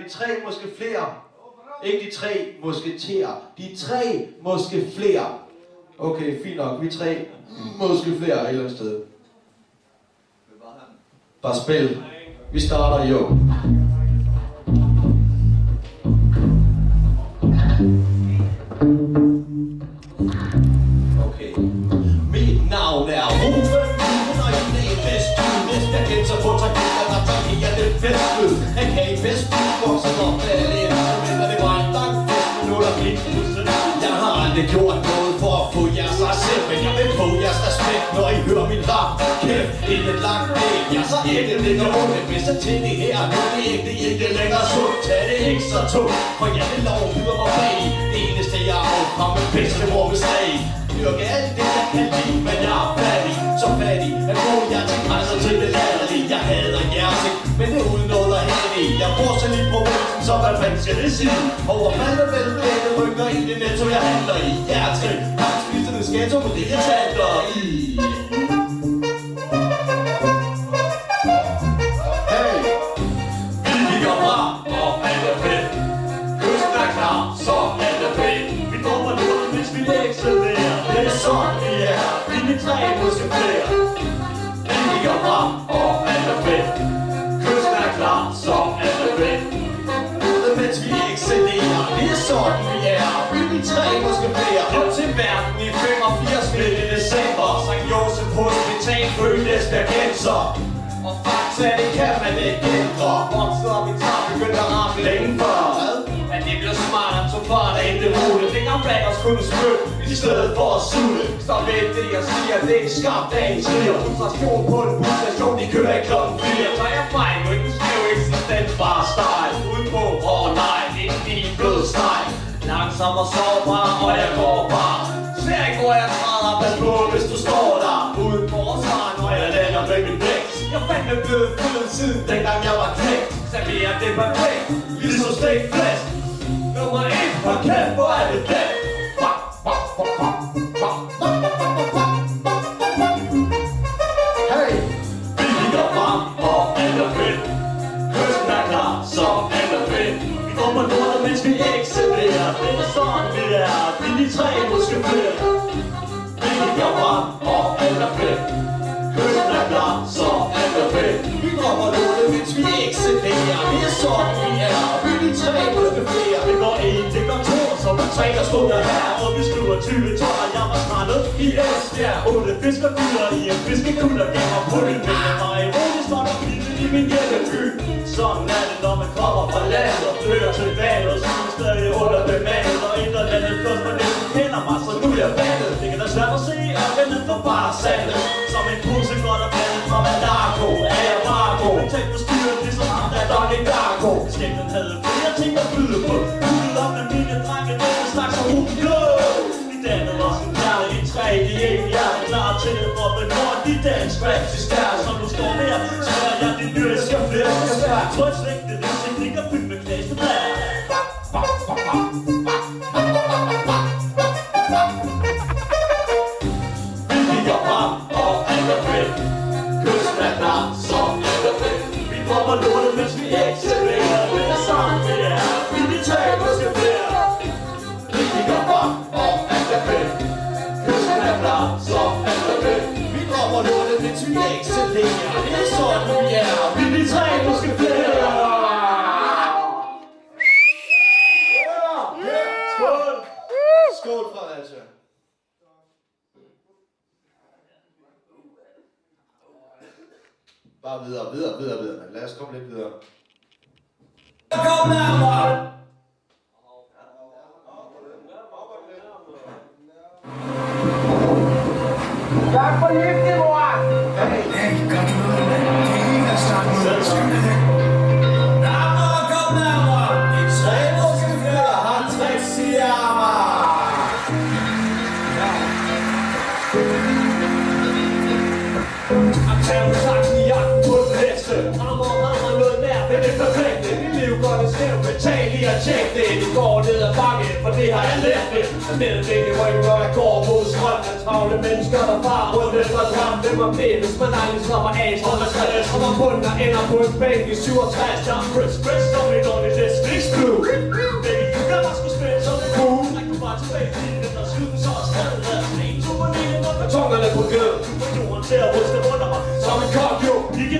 de 3, måske flere. Ikke de 3 musketerer. De 3 måske flere. Okay, fint nok. Vi 3 måske flere et eller andet sted. Bare spil. Vi starter jo. Okay. Mit navn er Ruben. Og i dag er bedst. Jeg kendt så på tragedier, der tager det festlyd. Han kan i bedst vokset op med alle instrumenter. Det var en lang fest med 0 og 1. Jeg har aldrig gjort noget for at få jeres accept, men jeg vil få jeres respekt, når I hører min rap. Kæft, ikke et langt dag. Jeg så ikke lidt og ondt, hvis jeg til det her. Nu er det ikke længere sundt. Tag det ikke så tungt, for jeg vil lov byder mig bag. Det eneste jeg har fra med bedstemor med slag. Dyrke alt det jeg kan lide, men jeg er fattig. Så fattig, at bruge jer til grænser til det latterlige. Jeg hader jeres ikke, men det er uden noget at have det. Jeg bruger så lige på ryggen, så hvad fanden skal det sige? Overfald og velblæde rykker i det netto, jeg handler i. Hjertryk, spisernes ghetto, men det jeg taler i. Hey! Vi kigger fra, og alt er fedt. Kysten er klar, så alt er fedt. Vi drømmer noget, hvis vi excellerer. Det er sådan vi er, vi er 3 måske flere. Vi kigger fra, og alt er fedt. Kysten er klar, så alt er fedt. Mens vi excellerer, det er sådan vi er. Vi 3 måske flere. Kom til verden i 85 midt i december. Sankt Josef Hospital følges bergenser. Og fakta, det kan man ikke ændre. Vokset op i træt, begyndte at ramme længe før. Men det blev smart, at tog fart af det rute. Det kan baggers kunne spytte, i stedet for at sutte. Stop ved det, jeg siger, det er skabt af en trier. Frustration på en busstation, de kører i klokken 4. Så jeg fejl, jo ikke skrev eksistens, bare steg. Udenpå, nej, det er din blød steg. Langsom og sårbar, og jeg går bare. Ser ikke, hvor jeg træder, pas på, hvis du står der. Uden forsvar, når jeg lander med min vægt. Jeg fandt med blevet fed siden, dengang jeg var knægt. Serverer det perfekt, ligesom stegt flæsk. Nummer 1, for kæft, hvor er det det? Hey! Vi kigger frem, og alt er fedt. Kysten er klar, så alt er fedt. Vi drømmer lortet, mens vi excellerer. Det er sådan vi er, vi 3 måske flere. Vi kigger frem, og alt er fedt. Kysten er klar, så alt er fedt. Vi drømmer lortet, mens vi excellerer. Det er sådan vi er, vi 3 måske flere. Det går 1, det går 2, så vi 3 der stod der her. Og vi skriver 20 ton, og jeg var strandet i Esbjerg. 8 fiskerfyrer i en fiskekulder, gemmer på den med mig. Ironisk var der vildt i min hjemmeby. Sådan er det, når man kommer fra landet og flytter til vandet. Så er stadig under bemandet, og interlandet først på det, du kender mig, så nu er jeg vandet. Det kan da svært at se, og vendet for bare sandet. Som en pose godt og blandet fra Malaco, er jeg Marco. Men tænk på styret, ligesom ham, der er Donnie Darko. Skæbnen havde flere ting at byde på. Huddet op med mine drenge, denne slags som hun blå. Vi dannede os en kærle i 3 diæt. Jeg er klar til at droppe nord i dansk rap. Til stærk, som du står der, så er jeg din lyriske flæsk. Tryk slægte, det er teknik og fyldt med knæste blær. Vi kigger frem, og alt er fedt. Kysten er klar, så alt er fedt. Vi dropper lortet, mens vi excellerer. Det er sådan vi er, vi 3 måske flere. Vi kigger frem, og alt er fedt. Kysten er klar, så alt er fedt. Vi dropper lortet, mens vi excellerer. Det er sådan vi er, vi 3 måske flere. Skål! Skål fra Alta. Bare videre. Lad os komme lidt videre. Kom nærmere! Tak for liftet, mor! Hey, gør du noget med det? Det er ikke at starte noget. Kom nærmere! De 3 måske flere har 60 i armer! Aktuelt saksen i jagten på den næste. Rammer noget nær ved det perfekte. Mit liv går det skævt, betal lige at tjekke det. Det går ned ad bakke, for det har jeg lært det. Ned ad det ryggen, når jeg går mod strøm. Af travle mennesker, der farer rundt efter drøm. Hvem er med, hvis man aldrig slapper af? Tror man skal det, kommer bunden og ender på en bænk i 67. Jeg er Chris, som et ordentligt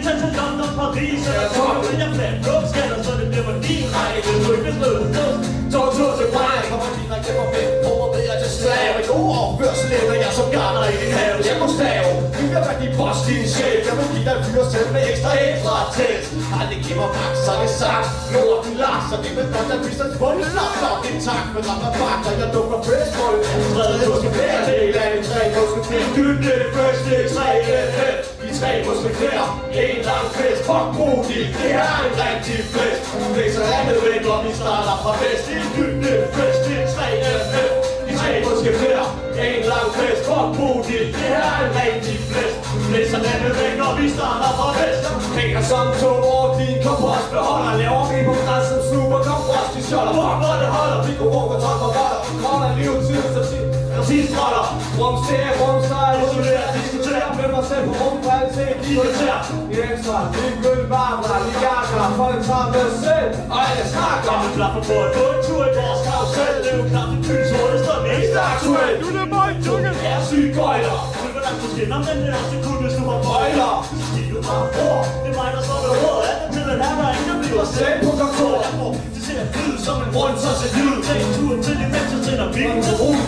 tage til London, Paris eller Tokyo. Jeg fandt lupskatter, så det bliver din regn. Det er ikke bedre. Tog til Brian, kommer direkte fra 5 år ved jeg til slag. Og i god opførsel ender jeg som garner i din have. Jeg må stave, vi vil være din boss, din chef. Jeg vil give dig en fyr selv med ekstra test. Aldrig giv mig magt, så er det sagt. Når den lagt, så det vil godt at vise dig tvundet slap. Nok en tak, men ret mig fakta, jeg dukker fresh på det. Tredje måske flere del af en 3 måske flere. Dybde det første 3 de 3 måske flere. En lang fest, fuck Bodil, det er en rigtig fest. Læser andet væk, og vi starter fra vest. Dybde det første 3 de 3 måske flere. En lang fest, fuck Bodil, det er en rigtig fest. Læser andet væk, og vi starter fra vest. Hænger som 2 år, din kompostbeholder. Laver vi på grænsen, super kompost, de skjolder. Fuck, hvor det holder, vi går over top og roller. Holder livet så sidst holder. Rumstære, rumstræk, diskuterer med mig selv på rumkvalitet. Diskuterer i ekstra, lige varmer, lige jakker. Folk tager med os selv, og alle snakker. Vi blaffer på at gå en tur i vores karusel. Det er jo knap en byens hurtigste og mest aktuelt. Du er mig, tunge. Du er syg gøjler. Du vil hvordan du skinner, men det er også kun, hvis du har bøjler. Stil du bare bror, det er mig, der står ved råd. Andet til den her, der ingen bliver selv på kontor. Jeg får det til at lyde som en rund, så ser lyd. Tag en tur til de mennesker, tænder bilen til rum.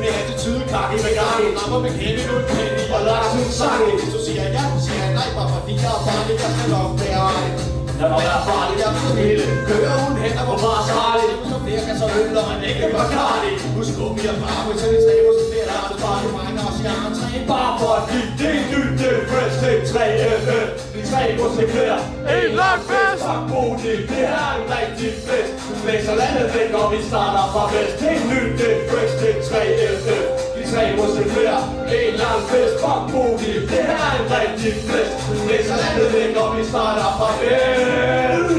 Med attitude, kakke med gang. Rammer med Kevin ud, Kenny og Lars ud sange. Hvis du siger ja, så siger jeg nej, bare fordi jeg er farlig. Jeg skal nok være ej. Jeg må være farlig, jeg vil hele. Kører hun hænder på bare sarlig. Så flere kan så øl og en ægge Bacardi. Husk at vi er farve, så det stager så flere der er det bare. Du regner også i andre træ. Bare for at give det nyt, det fresh, det 3 de 3 måske flere. En lang fest! Tak Bodil, det er en rigtig fest. Læser landet væk, og vi starter fra vest. Det nyt, det fresh, det 3 de 3 måske flere. En lang fest, fuck Bodil, det er en rigtig fest. Læser landet væk, og vi starter fra vest.